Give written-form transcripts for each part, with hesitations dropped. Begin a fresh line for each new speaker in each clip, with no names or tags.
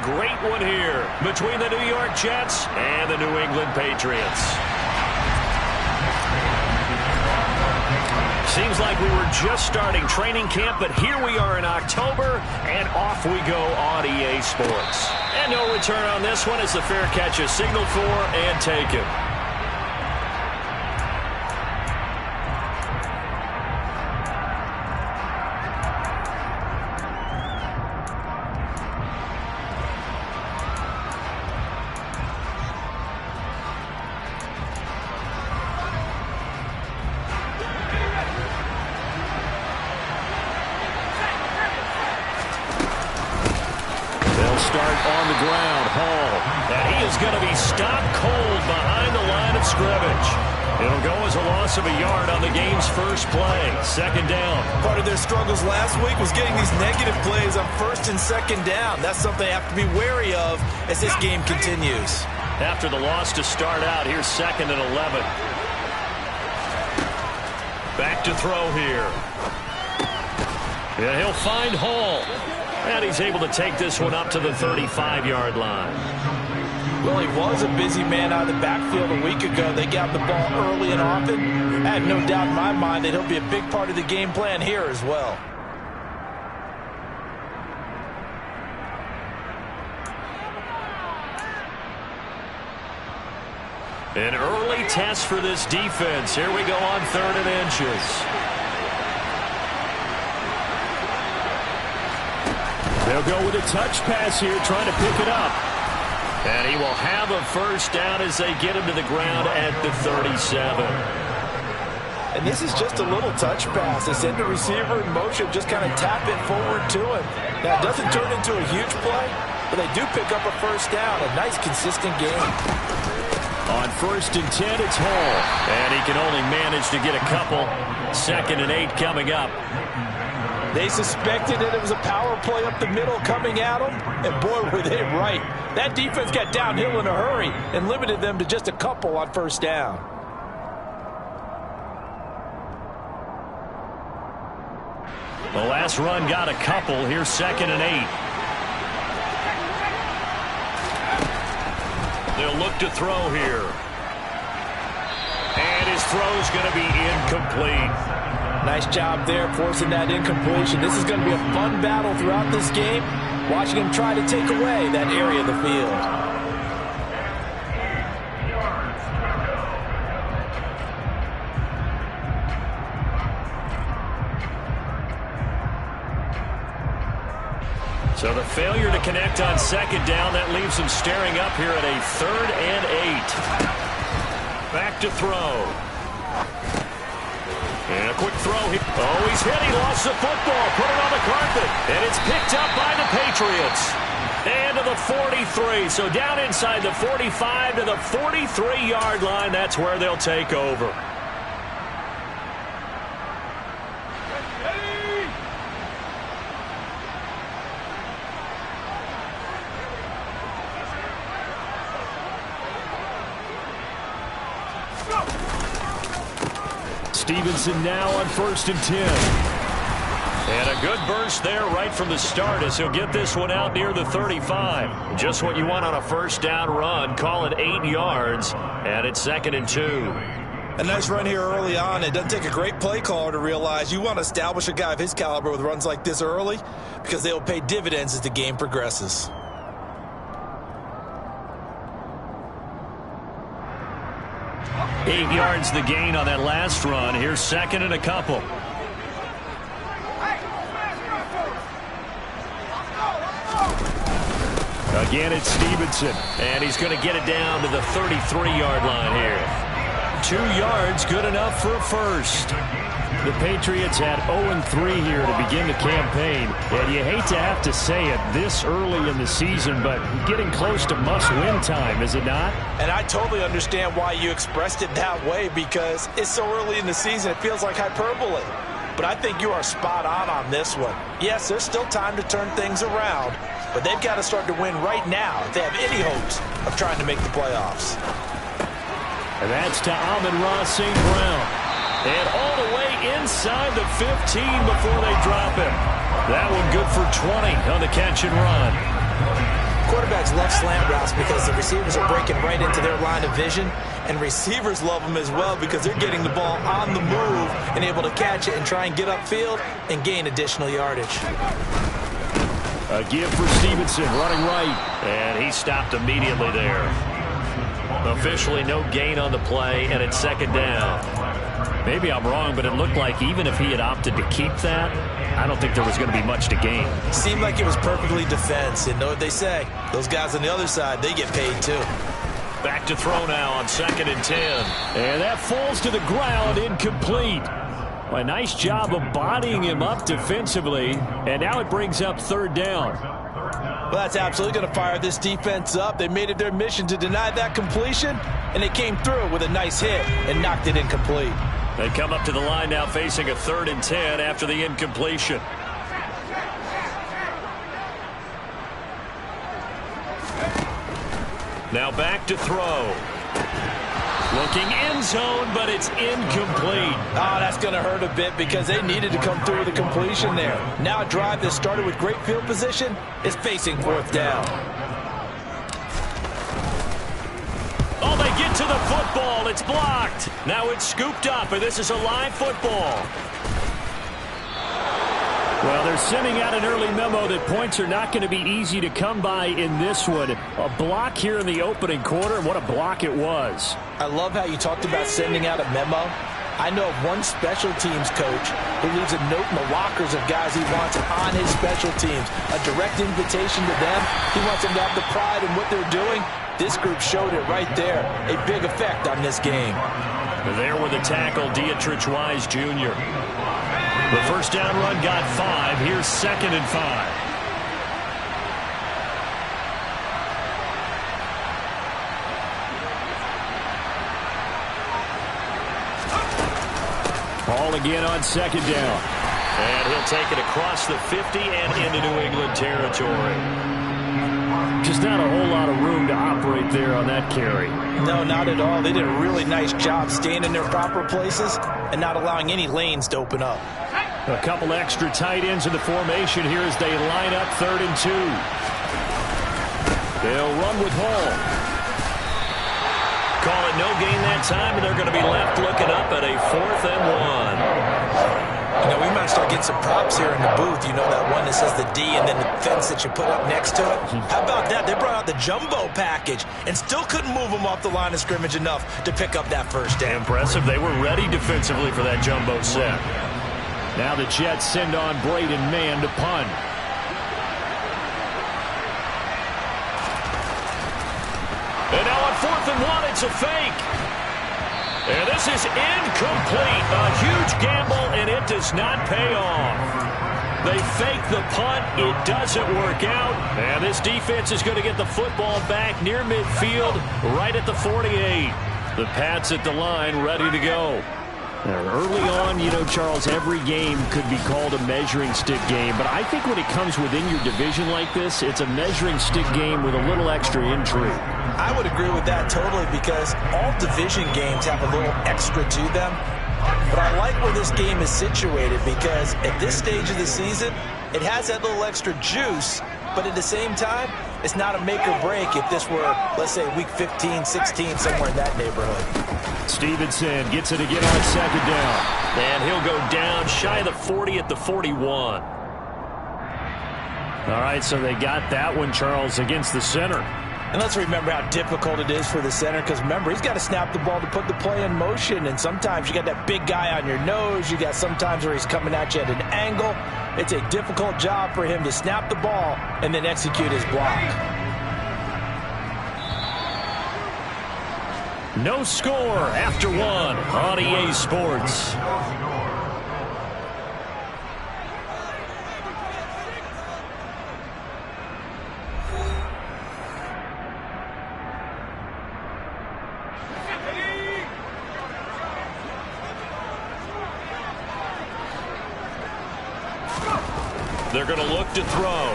great one here between the New York Jets and the New England Patriots. Seems like we were just starting training camp, but here we are in October, and off we go on EA Sports. And no return on this one as the fair catch is signaled for and taken. Start on the ground, Hall. And he is going to be stopped cold behind the line of scrimmage. It'll go as a loss of a yard on the game's first play. Second down.
Part of their struggles last week was getting these negative plays on first and second down. That's something they have to be wary of as this game continues.
After the loss to start out, here's 2nd and 11. Back to throw here. Yeah, he'll find Hall. And he's able to take this one up to the 35-yard line.
Well, he was a busy man out of the backfield a week ago. They got the ball early and often. I have no doubt in my mind that he'll be a big part of the game plan here as well.
An early test for this defense. Here we go on 3rd and inches. They'll go with a touch pass here, trying to pick it up. And he will have a first down as they get him to the ground at the 37.
And this is just a little touch pass. They send the receiver in motion, just kind of tap it forward to him. Now, it doesn't turn into a huge play, but they do pick up a first down. A nice, consistent game.
On 1st and 10, it's Hall. And he can only manage to get a couple. 2nd and 8 coming up.
They suspected that it was a power play up the middle coming at them, and boy, were they right. That defense got downhill in a hurry and limited them to just a couple on first down.
The last run got a couple. Here's 2nd and 8. They'll look to throw here. And his throw's going to be incomplete.
Nice job there forcing that incompletion. This is going to be a fun battle throughout this game. Watching him try to take away that area of the field.
So the failure to connect on 2nd down, that leaves him staring up here at a 3rd and 8. Back to throw. And a quick throw here. Oh, he's hit. He lost the football. Put it on the carpet. And it's picked up by the Patriots. And to the 43. So down inside the 45 to the 43-yard line. That's where they'll take over. Stevenson now on 1st and 10. And a good burst there right from the start as he'll get this one out near the 35. Just what you want on a first down run. Call it 8 yards. And it's 2nd and 2.
A nice run here early on. It doesn't take a great play caller to realize you want to establish a guy of his caliber with runs like this early because they will pay dividends as the game progresses.
Eight yards the gain on that last run. Here's 2nd and a couple. Again, it's Stevenson. And he's going to get it down to the 33-yard line here. 2 yards, good enough for a first. The Patriots had 0-3 here to begin the campaign. And you hate to have to say it this early in the season, but getting close to must-win time, is it not?
And I totally understand why you expressed it that way, because it's so early in the season, it feels like hyperbole. But I think you are spot on this one. Yes, there's still time to turn things around, but they've got to start to win right now if they have any hopes of trying to make the playoffs.
And that's to Amon-Ra St. Brown. And all the way inside the 15 before they drop him. That one good for 20 on the catch and run.
love slant routes because the receivers are breaking right into their line of vision, and receivers love them as well because they're getting the ball on the move and able to catch it and try and get upfield and gain additional yardage.
A give for Stevenson, running right, and he stopped immediately there. Officially no gain on the play, and it's second down. Maybe I'm wrong, but it looked like even if he had opted to keep that, I don't think there was going to be much to gain.
Seemed like it was perfectly defense. And know what they say, those guys on the other side, they get paid too.
Back to throw now on 2nd and 10. And that falls to the ground, incomplete. A nice job of bodying him up defensively, and now it brings up 3rd down.
Well, that's absolutely going to fire this defense up. They made it their mission to deny that completion, and they came through with a nice hit and knocked it incomplete.
They come up to the line now facing a 3rd and 10 after the incompletion. Now back to throw. Looking end zone, but it's incomplete.
Oh, that's going to hurt a bit because they needed to come through with a completion there. Now a drive that started with great field position is facing 4th down.
Oh, they get to the football. It's blocked. Now it's scooped up, and this is a live football. Well, they're sending out an early memo that points are not going to be easy to come by in this one. A block here in the opening quarter, and what a block it was.
I love how you talked about sending out a memo. I know of one special teams coach who leaves a note in the lockers of guys he wants on his special teams. A direct invitation to them. He wants them to have the pride in what they're doing. This group showed it right there. A big effect on this game.
There with the tackle, Dietrich Wise Jr. The 1st down run got 5. Here's 2nd and 5. Ball again on 2nd down. And he'll take it across the 50 and into New England territory. Just not a whole lot of room to operate there on that carry.
No, not at all. They did a really nice job staying in their proper places and not allowing any lanes to open up.
A couple extra tight ends in the formation here as they line up 3rd and 2. They'll run with Hall. Call it no gain that time, and they're going to be left looking up at a 4th and 1.
You know, we might start getting some props here in the booth. You know, that one that says the D and then the fence that you put up next to it? How about that? They brought out the jumbo package and still couldn't move them off the line of scrimmage enough to pick up that 1st down.
Impressive. They were ready defensively for that jumbo set. Now the Jets send on Braden Mann to punt. And now on 4th and 1, it's a fake. And this is incomplete. A huge gamble, and it does not pay off. They fake the punt. It doesn't work out. And this defense is going to get the football back near midfield, right at the 48. The Pats at the line, ready to go. Early on, you know, Charles, every game could be called a measuring stick game. But I think when it comes within your division like this, it's a measuring stick game with a little extra intrigue.
I would agree with that totally because all division games have a little extra to them. But I like where this game is situated because at this stage of the season, it has that little extra juice. But at the same time, it's not a make or break if this were, let's say, week 15, 16, somewhere in that neighborhood.
Stevenson gets it again on 2nd down. And he'll go down shy of the 40 at the 41. All right, so they got that one, Charles, against the center.
And let's remember how difficult it is for the center because, remember, he's got to snap the ball to put the play in motion. And sometimes you got that big guy on your nose. You got sometimes where he's coming at you at an angle. It's a difficult job for him to snap the ball and then execute his block.
No score after 1 on EA Sports. They're going to look to throw.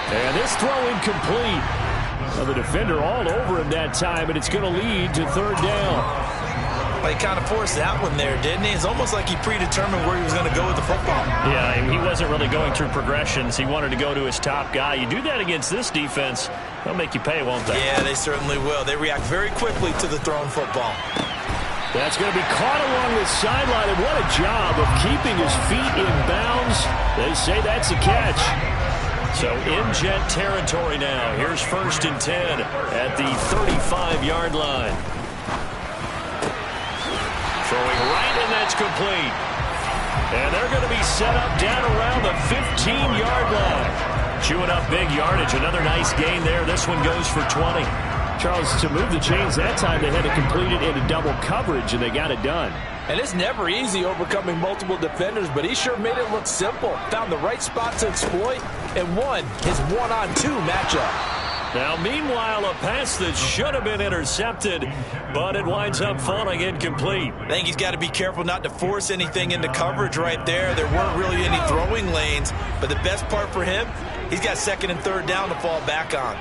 And this throw incomplete. Well, the defender all over him that time, and it's going to lead to 3rd down.
Well, he kind of forced that one there, didn't he? It's almost like he predetermined where he was going to go with the football.
Yeah, he wasn't really going through progressions. He wanted to go to his top guy. You do that against this defense, they'll make you pay, won't they?
Yeah, they certainly will. They react very quickly to the thrown football.
That's going to be caught along the sideline, and what a job of keeping his feet in bounds. They say that's a catch. So in Jet territory now. Here's 1st and 10 at the 35-yard line. Throwing right, and that's complete. And they're going to be set up down around the 15-yard line. Chewing up big yardage. Another nice gain there. This one goes for 20. Charles, to move the chains that time, they had to complete it into double coverage, and they got it done.
And it's never easy overcoming multiple defenders, but he sure made it look simple. Found the right spot to exploit and won his one-on-two matchup.
Now, meanwhile, a pass that should have been intercepted, but it winds up falling incomplete.
I think he's got to be careful not to force anything into coverage right there. There weren't really any throwing lanes, but the best part for him, he's got 2nd and 3rd down to fall back on.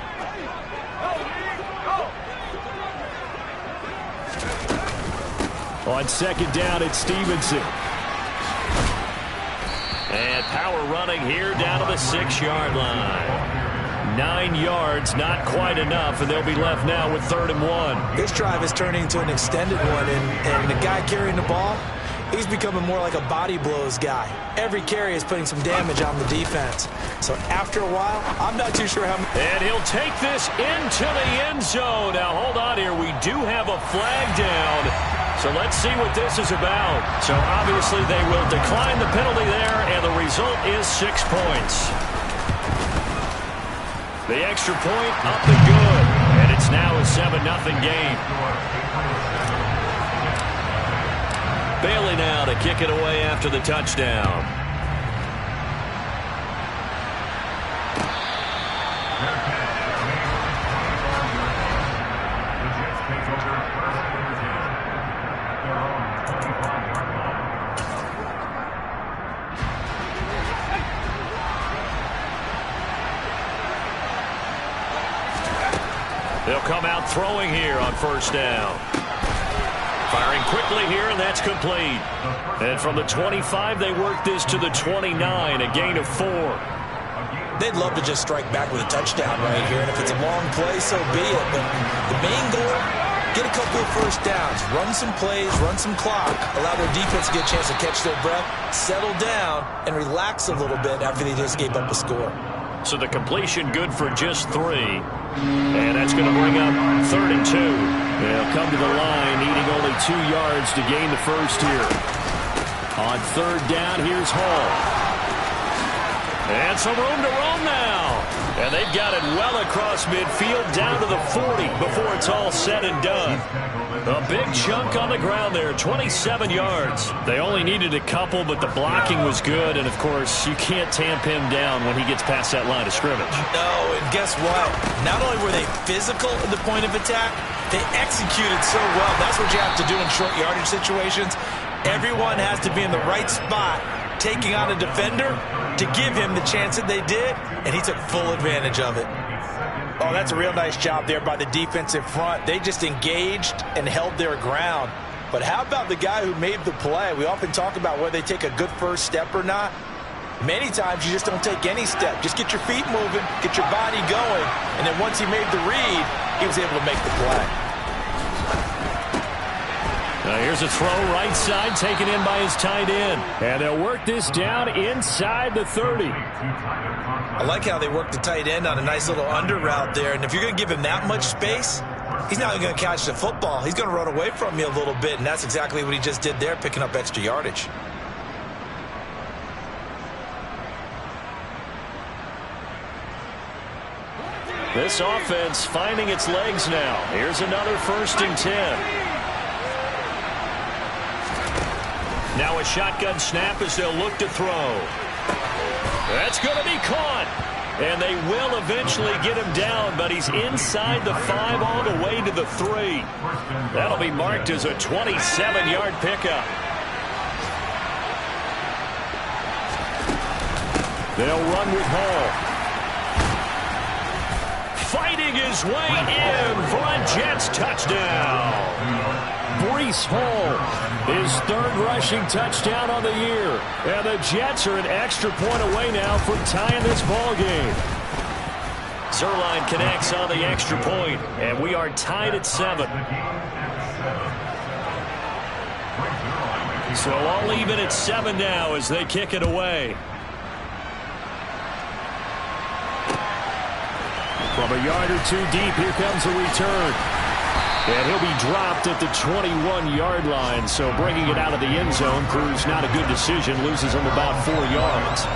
On 2nd down, it's Stevenson. And power running here down to the 6-yard line. 9 yards, not quite enough, and they'll be left now with 3rd and 1.
This drive is turning into an extended one, and the guy carrying the ball, he's becoming more like a body blows guy. Every carry is putting some damage on the defense. So after a while, I'm not too sure how many.
And he'll take this into the end zone. Now, hold on here. We do have a flag down. So let's see what this is about. So obviously they will decline the penalty there, and the result is 6 points. The extra point up and good, and it's now a 7-0 game. Bailey now to kick it away after the touchdown. They'll come out throwing here on 1st down. Firing quickly here, and that's complete. And from the 25, they work this to the 29, a gain of 4.
They'd love to just strike back with a touchdown right here, and if it's a long play, so be it. But the main goal, get a couple of 1st downs, run some plays, run some clock, allow their defense to get a chance to catch their breath, settle down, and relax a little bit after they just gave up a score.
So the completion good for just 3. And that's going to bring up 3rd and 2. They'll come to the line, needing only 2 yards to gain the first here. On 3rd down, here's Hall. And some room to roam now. And they've got it well across midfield, down to the 40 before it's all said and done. A big chunk on the ground there, 27 yards. They only needed a couple, but the blocking was good. And, of course, you can't tamp him down when he gets past that line of scrimmage.
No, and guess what? Not only were they physical at the point of attack, they executed so well. That's what you have to do in short yardage situations. Everyone has to be in the right spot, taking on a defender to give him the chance that they did, and he took full advantage of it. Oh, that's a real nice job there by the defensive front. They just engaged and held their ground. But how about the guy who made the play? We often talk about whether they take a good first step or not. Many times you just don't take any step. Just get your feet moving, get your body going, and then once he made the read, he was able to make the play.
Now here's a throw right side, taken in by his tight end. And they'll work this down inside the 30.
I like how they work the tight end on a nice little under route there. And if you're going to give him that much space, he's not going to catch the football. He's going to run away from you a little bit, and that's exactly what he just did there, picking up extra yardage.
This offense finding its legs now. Here's another 1st and 10. Now a shotgun snap as they'll look to throw. That's going to be caught. And they will eventually get him down, but he's inside the 5 all the way to the 3. That'll be marked as a 27-yard pickup. They'll run with Hall. fighting his way in for a Jets touchdown. Breece Hall, his third rushing touchdown on the year. And the Jets are an extra point away now from tying this ball game. Zerline connects on the extra point, and we are tied at 7. So all even at 7 now as they kick it away. From a yard or two deep, here comes a return. And he'll be dropped at the 21-yard line. So bringing it out of the end zone proves not a good decision. Loses him about 4 yards.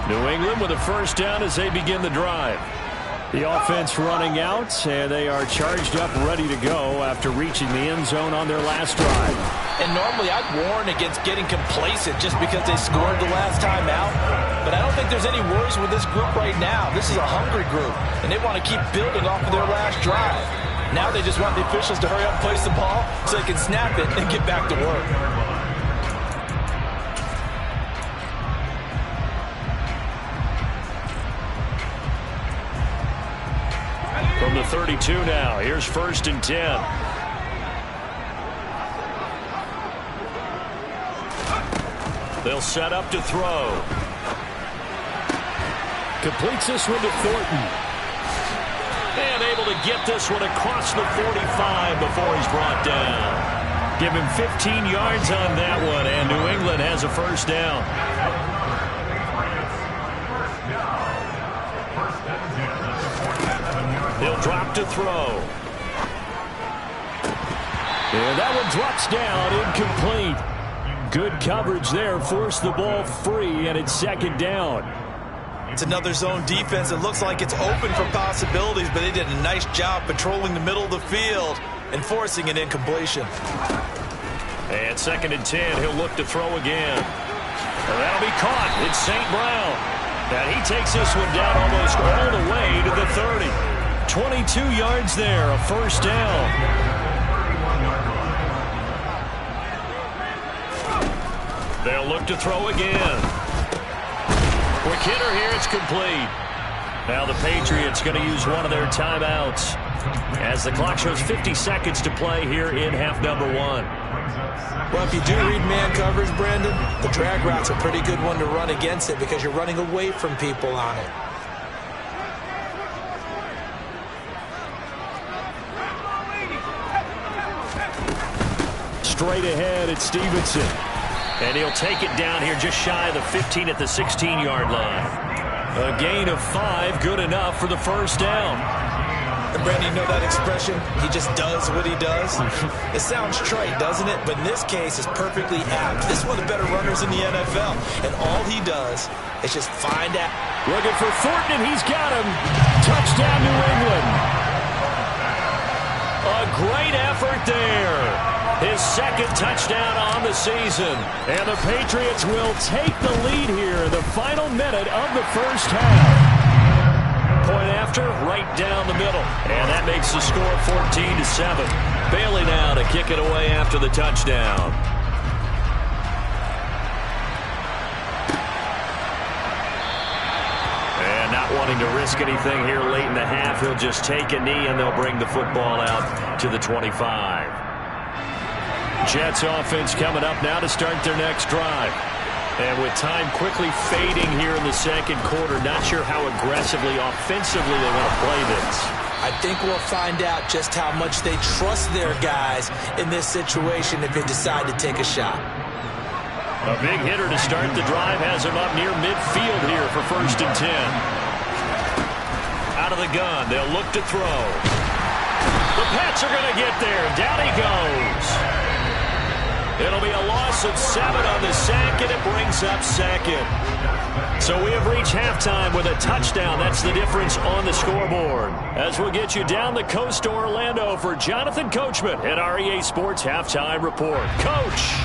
New England with a first down as they begin the drive. The offense running out, and they are charged up, ready to go after reaching the end zone on their last drive.
And normally I'd warn against getting complacent just because they scored the last time out. But I don't think there's any worries with this group right now. This is a hungry group, and they want to keep building off of their last drive. Now they just want the officials to hurry up and place the ball so they can snap it and get back to work.
From the 32 now, here's 1st and 10. They'll set up to throw. Completes this one to Thornton. And able to get this one across the 45 before he's brought down. Give him 15 yards on that one, and New England has a first down. He'll drop to throw. And that one drops down, incomplete. Good coverage there, forced the ball free, and it's 2nd down.
It's another zone defense. It looks like it's open for possibilities, but they did a nice job patrolling the middle of the field and forcing an incompletion.
And 2nd and 10, he'll look to throw again. And that'll be caught. It's St. Brown. And he takes this one down almost all the way to the 30. 22 yards there, a first down. They'll look to throw again. Quick hitter here, it's complete. Now the Patriots going to use one of their timeouts as the clock shows 50 seconds to play here in half number 1.
Well, if you do read man coverage, Brandon, the drag route's a pretty good one to run against it because you're running away from people on it.
Straight ahead, it's Stevenson. And he'll take it down here just shy of the 15 at the 16-yard line. A gain of 5, good enough for the first down.
And Brandon, you know that expression? He just does what he does. It sounds trite, doesn't it? But in this case, it's perfectly apt. This is one of the better runners in the NFL. And all he does is just find out.
Looking for Thornton, and he's got him. Touchdown, New England. A great effort there. His 2nd touchdown on the season. And the Patriots will take the lead here in the final minute of the first half. Point after, right down the middle. And that makes the score 14-7. Bailey now to kick it away after the touchdown. And not wanting to risk anything here late in the half, he'll just take a knee and they'll bring the football out to the 25. Jets offense coming up now to start their next drive. And with time quickly fading here in the 2nd quarter, not sure how aggressively, offensively they want to play this.
I think we'll find out just how much they trust their guys in this situation if they decide to take a shot.
A big hitter to start the drive has him up near midfield here for 1st and 10. Out of the gun, they'll look to throw. The Pats are going to get there. Down he goes. It'll be a loss of 7 on the sack, and it brings up 2nd. So we have reached halftime with a touchdown. That's the difference on the scoreboard. As we'll get you down the coast to Orlando for Jonathan Coachman at our EA Sports Halftime Report. Coach!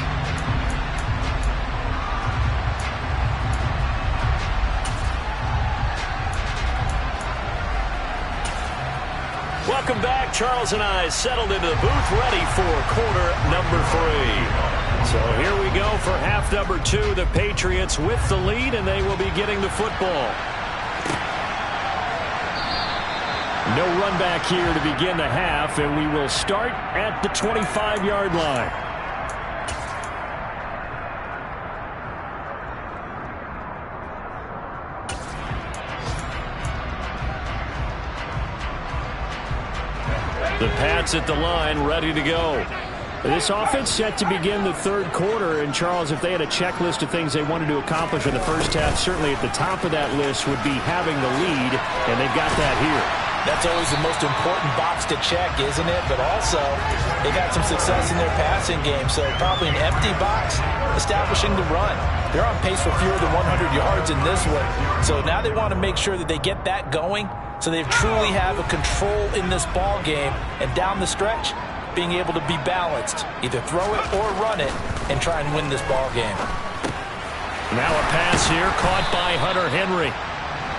Welcome back. Charles and I settled into the booth ready for quarter number 3. So here we go for half number 2. The Patriots with the lead, and they will be getting the football. No run back here to begin the half, and we will start at the 25-yard line. The Pats at the line, ready to go. This offense set to begin the third quarter. And, Charles, if they had a checklist of things they wanted to accomplish in the first half, certainly at the top of that list would be having the lead, and they've got that here.
That's always the most important box to check, isn't it? But also, they got some success in their passing game, so probably an empty box establishing the run. They're on pace for fewer than 100 yards in this one, so now they want to make sure that they get that going so they truly have a control in this ball game, and down the stretch, being able to be balanced, either throw it or run it, and try and win this ball game.
Now a pass here caught by Hunter Henry.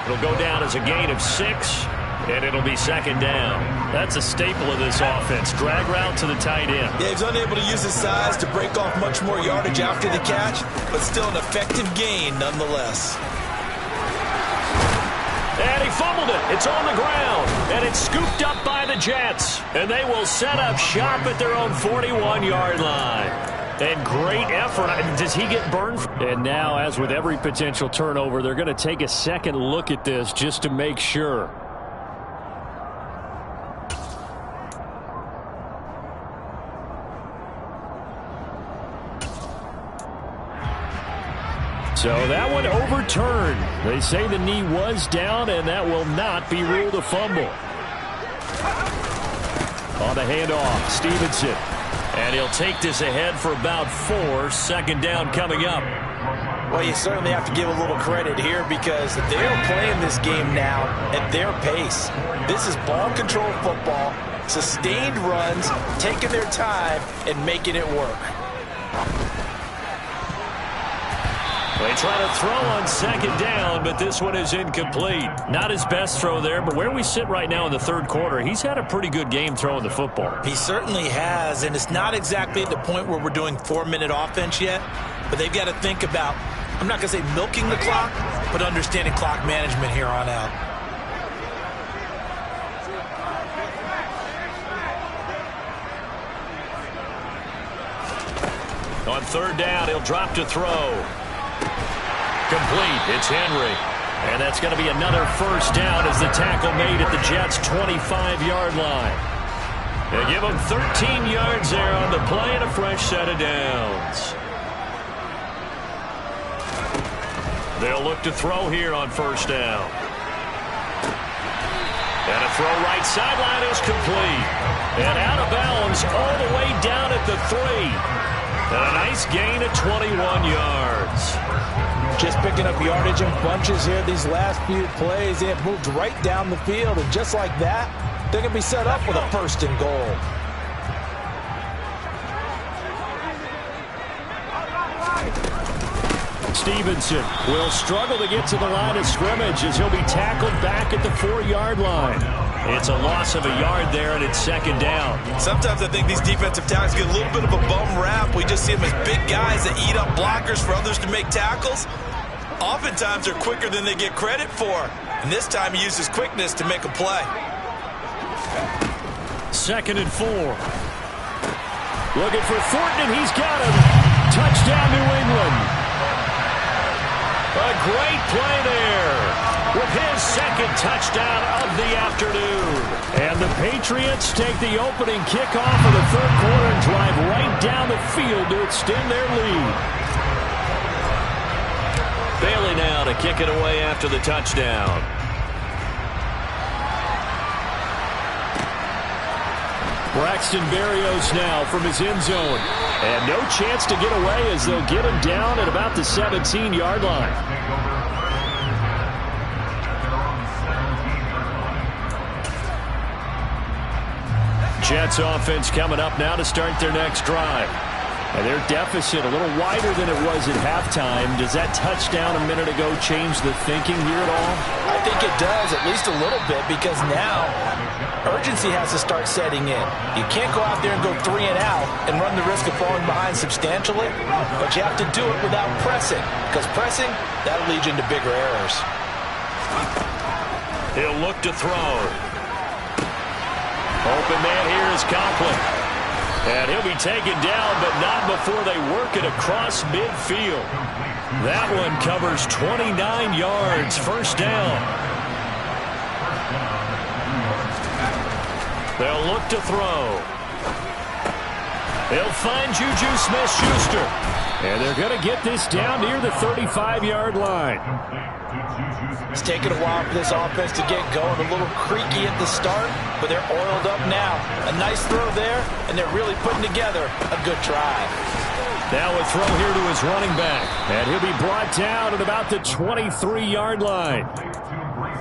It'll go down as a gain of 6, and it'll be second down. That's a staple of this offense. Drag route to the tight end.
Yeah, he's unable to use his size to break off much more yardage after the catch, but still an effective gain nonetheless.
And he fumbled it. It's on the ground. And it's scooped up by the Jets. And they will set up shop at their own 41-yard line. And great effort. Does he get burned? And now, as with every potential turnover, they're going to take a second look at this just to make sure. So that one overturned. They say the knee was down, and that will not be ruled a fumble. On the handoff, Stevenson. And he'll take this ahead for about 4. Second down coming up.
Well, you certainly have to give a little credit here because they're playing this game now at their pace. This is ball control football, sustained runs, taking their time, and making it work.
They try to throw on second down, but this one is incomplete. Not his best throw there, but where we sit right now in the third quarter, he's had a pretty good game throwing the football.
He certainly has, and it's not exactly at the point where we're doing 4-minute offense yet, but they've got to think about, I'm not going to say milking the clock, but understanding clock management here on out.
On third down, he'll drop to throw. Complete. It's Henry. And that's going to be another first down as the tackle made at the Jets' 25-yard line. They give him 13 yards there on the play and a fresh set of downs. They'll look to throw here on first down. And a throw right sideline is complete. And out of bounds all the way down at the 3. And a nice gain of 21 yards.
Just picking up yardage in bunches here these last few plays. They have moved right down the field, and just like that, they're going to be set up with a first and goal.
Stevenson will struggle to get to the line of scrimmage as he'll be tackled back at the 4-yard line. It's a loss of a yard there, and it's second down.
Sometimes I think these defensive tackles get a little bit of a bum rap. We just see them as big guys that eat up blockers for others to make tackles. Oftentimes, they're quicker than they get credit for. And this time, he uses quickness to make a play.
Second and 4. Looking for Thornton, and he's got him. Touchdown, New England. A great play there with his second touchdown of the afternoon. And the Patriots take the opening kickoff of the third quarter and drive right down the field to extend their lead. Bailey now to kick it away after the touchdown. Braxton Berrios now from his end zone. And no chance to get away as they'll get him down at about the 17-yard line. Jets offense coming up now to start their next drive. And their deficit a little wider than it was at halftime. Does that touchdown a minute ago change the thinking here at all?
I think it does, at least a little bit, because now urgency has to start setting in. You can't go out there and go 3 and out and run the risk of falling behind substantially, but you have to do it without pressing, because pressing, that'll lead you into bigger errors.
He'll look to throw. Open man here is Conklin. And he'll be taken down, but not before they work it across midfield. That one covers 29 yards. First down. They'll look to throw. They'll find Juju Smith-Schuster. And they're going to get this down near the 35-yard line.
It's taken a while for this offense to get going. A little creaky at the start, but they're oiled up now. A nice throw there, and they're really putting together a good drive.
Now a throw here to his running back. And he'll be brought down at about the 23-yard line.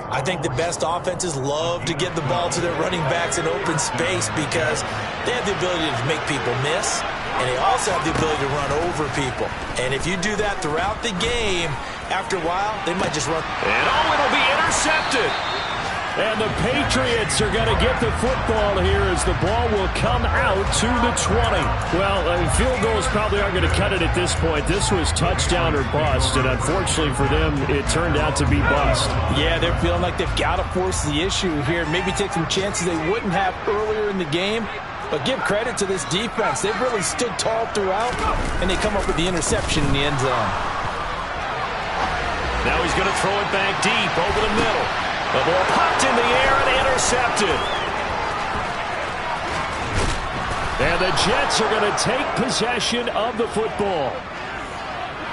I think the best offenses love to get the ball to their running backs in open space because they have the ability to make people miss, and they also have the ability to run over people. And if you do that throughout the game, after a while, they might just run.
And it'll be intercepted. And the Patriots are going to get the football here as the ball will come out to the 20. Well, field goals probably aren't going to cut it at this point. This was touchdown or bust, and unfortunately for them, it turned out to be bust.
Yeah, they're feeling like they've got to force the issue here. Maybe take some chances they wouldn't have earlier in the game. But give credit to this defense. They've really stood tall throughout, and they come up with the interception in the end zone.
Now he's going to throw it back deep over the middle. The ball popped in the air and intercepted. And the Jets are going to take possession of the football.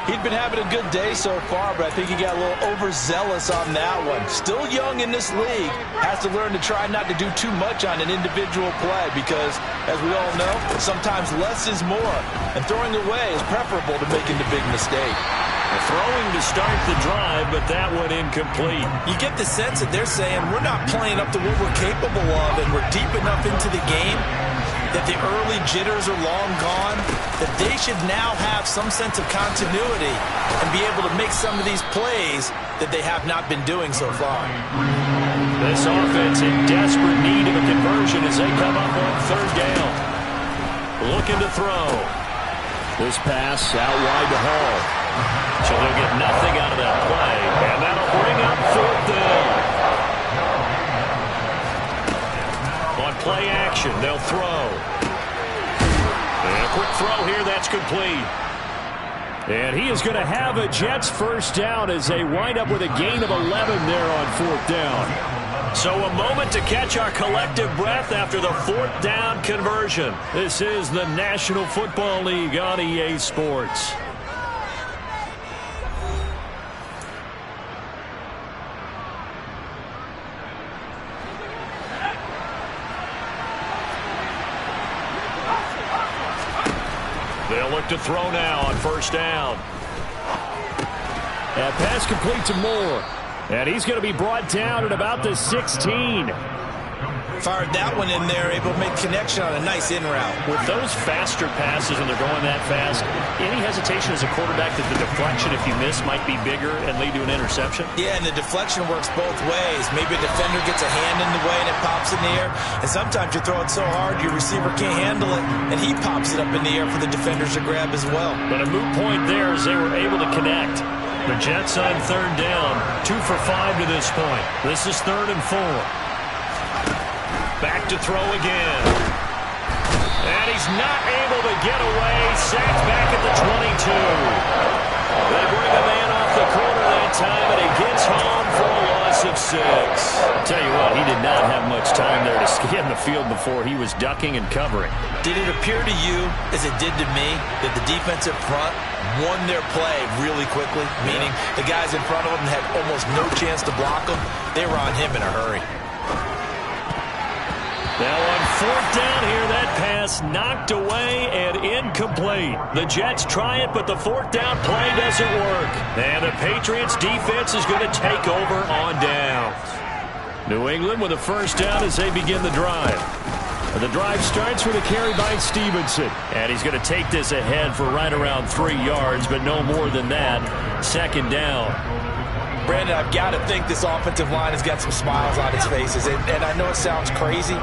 He'd been having a good day so far, but I think he got a little overzealous on that one. Still young in this league. Has to learn to try not to do too much on an individual play because, as we all know, sometimes less is more. And throwing away is preferable to making the big mistake.
Throwing to start the drive, but that one incomplete.
You get the sense that they're saying we're not playing up to what we're capable of, and we're deep enough into the game that the early jitters are long gone, that they should now have some sense of continuity and be able to make some of these plays that they have not been doing so far.
This offense in desperate need of a conversion as they come up on third down. Looking to throw. This pass out wide to Hall. So they'll get nothing out of that play, and that'll bring up fourth down. On play action, they'll throw. And a quick throw here, that's complete. And he is going to have a Jets first down as they wind up with a gain of 11 there on fourth down. So a moment to catch our collective breath after the fourth down conversion. This is the National Football League on EA Sports. They'll look to throw now on first down. And pass complete to Moore. And he's going to be brought down at about the 16.
Fired that one in there, able to make connection on a nice in route.
With those faster passes and they're going that fast, any hesitation as a quarterback that the deflection, if you miss, might be bigger and lead to an interception?
Yeah, and the deflection works both ways. Maybe a defender gets a hand in the way and it pops in the air. And sometimes you throw it so hard your receiver can't handle it, and he pops it up in the air for the defenders to grab as well.
But a moot point there as they were able to connect. The Jets on third down, 2 for 5 to this point. This is 3rd and 4. Back to throw again. And he's not able to get away. Sacked back at the 22. They bring a man off the corner that time, and he gets home for a loss of 6. I'll tell you what, he did not have much time there to scan the field before he was ducking and covering.
Did it appear to you, as it did to me, that the defensive front won their play really quickly? Meaning the guys in front of them had almost no chance to block them. They were on him in a hurry.
Now on fourth down here, that pass knocked away and incomplete. The Jets try it, but the fourth down play doesn't work. And the Patriots defense is going to take over on downs. New England with a first down as they begin the drive. The drive starts with a carry by Stevenson. And he's going to take this ahead for right around 3 yards, but no more than that. Second down.
Brandon, I've got to think this offensive line has got some smiles on its faces. And I know it sounds crazy,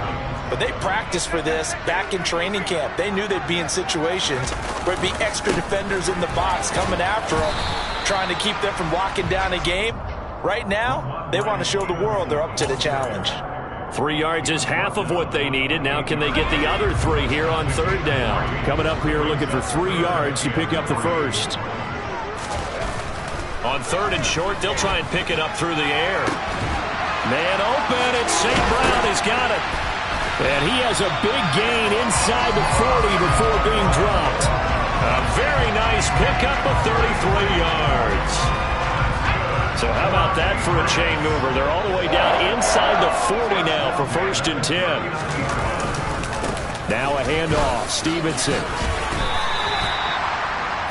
but they practiced for this back in training camp. They knew they'd be in situations where it'd be extra defenders in the box coming after them, trying to keep them from locking down a game. Right now, they want to show the world they're up to the challenge.
3 yards is half of what they needed. Now can they get the other 3 here on 3rd down? Coming up here looking for 3 yards to pick up the first. On 3rd and short, they'll try and pick it up through the air. Man open, it's St. Brown. He's got it. And he has a big gain inside the 40 before being dropped. A very nice pickup of 33 yards. So how about that for a chain mover? They're all the way down inside the 40 now for 1st and 10. Now a handoff. Stevenson.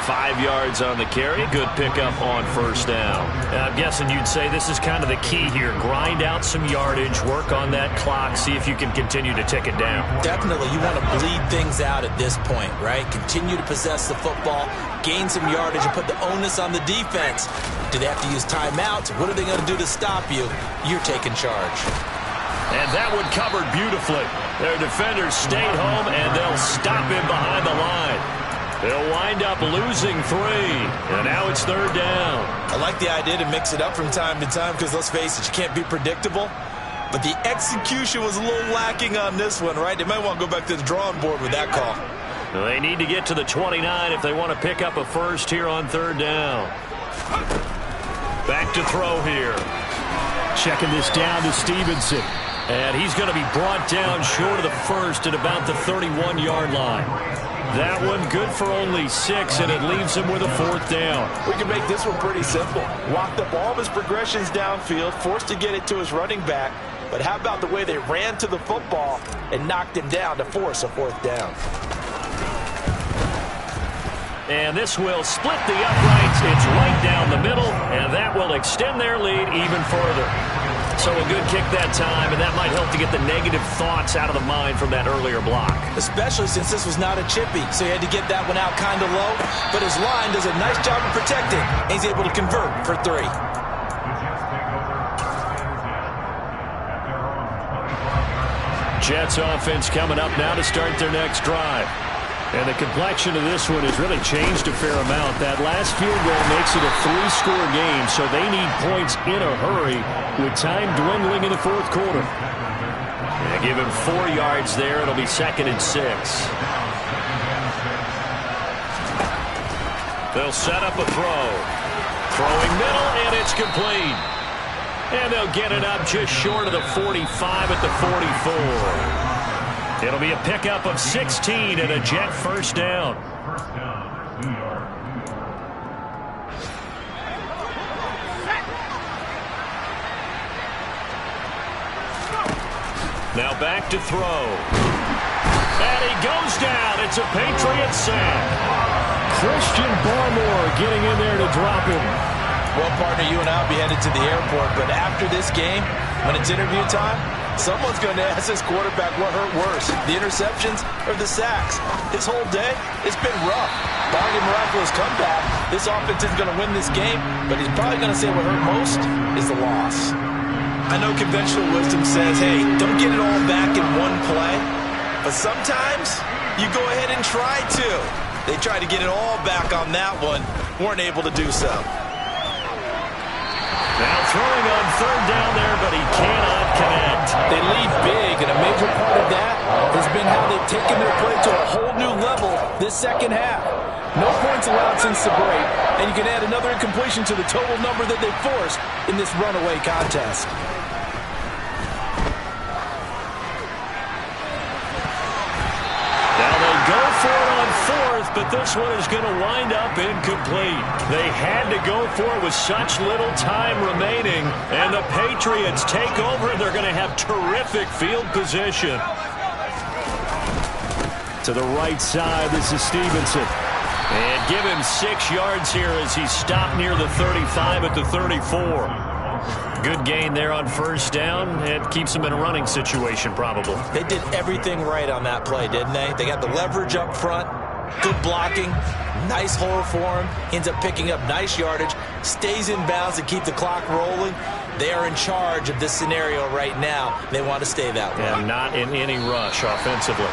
5 yards on the carry. Good pickup on 1st down. I'm guessing you'd say this is kind of the key here. Grind out some yardage, work on that clock, see if you can continue to tick it down.
Definitely. You want to bleed things out at this point, right? Continue to possess the football, gain some yardage, and put the onus on the defense. Do they have to use timeouts? What are they going to do to stop you? You're taking charge.
And that one covered beautifully. Their defenders stayed home, and they'll stop him behind the line. They'll wind up losing 3, and now it's 3rd down.
I like the idea to mix it up from time to time because, let's face it, you can't be predictable. But the execution was a little lacking on this one, right? They might want to go back to the drawing board with that call.
Well, they need to get to the 29 if they want to pick up a first here on 3rd down. Back to throw here. Checking this down to Stevenson. And he's going to be brought down short of the first at about the 31-yard line. That one good for only 6, and it leaves him with a 4th down.
We can make this one pretty simple. Walked up all of his progressions downfield, forced to get it to his running back. But how about the way they ran to the football and knocked him down to force a 4th down?
And this will split the uprights. It's right down the middle, and that will extend their lead even further. So a good kick that time, and that might help to get the negative thoughts out of the mind from that earlier block.
Especially since this was not a chippy, so he had to get that one out kind of low. But his line does a nice job of protecting, and he's able to convert for 3.
Jets offense coming up now to start their next drive. And the complexion of this one has really changed a fair amount. That last field goal makes it a 3-score game, so they need points in a hurry with time dwindling in the 4th quarter. And give him 4 yards there. It'll be 2nd and 6. They'll set up a throw. Throwing middle, and it's complete. And they'll get it up just short of the 45 at the 44. It'll be a pickup of 16 and a Jet 1st down. Now back to throw. And he goes down. It's a Patriot sack. Christian Barmore getting in there to drop him.
Well, partner, you and I will be headed to the airport, but after this game, when it's interview time, someone's going to ask this quarterback what hurt worse, the interceptions or the sacks. His whole day, it's been rough. Barring a miraculous comeback, this offense is going to win this game, but he's probably going to say what hurt most is the loss. I know conventional wisdom says, hey, don't get it all back in one play, but sometimes you go ahead and try to. They tried to get it all back on that one, weren't able to do so.
Now throwing on 3rd down there, but he cannot connect.
They lead big, and a major part of that has been how they've taken their play to a whole new level this 2nd half. No points allowed since the break, and you can add another incompletion to the total number that they forced in this runaway contest.
Now they go for it on 4th, but this one is going to wind up incomplete. They had to go for it with such little time remaining, and the Patriots take over. They're going to have terrific field position. To the right side, this is Stevenson. And give him 6 yards here as he stopped near the 35 at the 34. Good gain there on 1st down. It keeps them in a running situation, probably.
They did everything right on that play, didn't they? They got the leverage up front, good blocking, nice hole for him, ends up picking up nice yardage, stays in bounds to keep the clock rolling. They are in charge of this scenario right now. They want to stay that way.
And not in any rush offensively.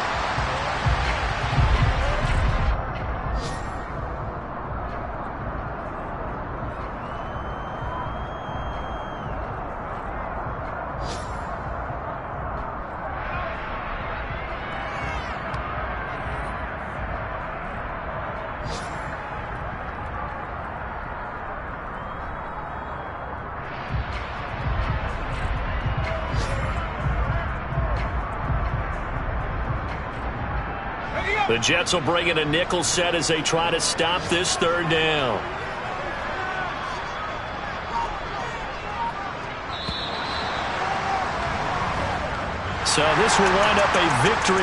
The Jets will bring in a nickel set as they try to stop this third down. So this will wind up a victory.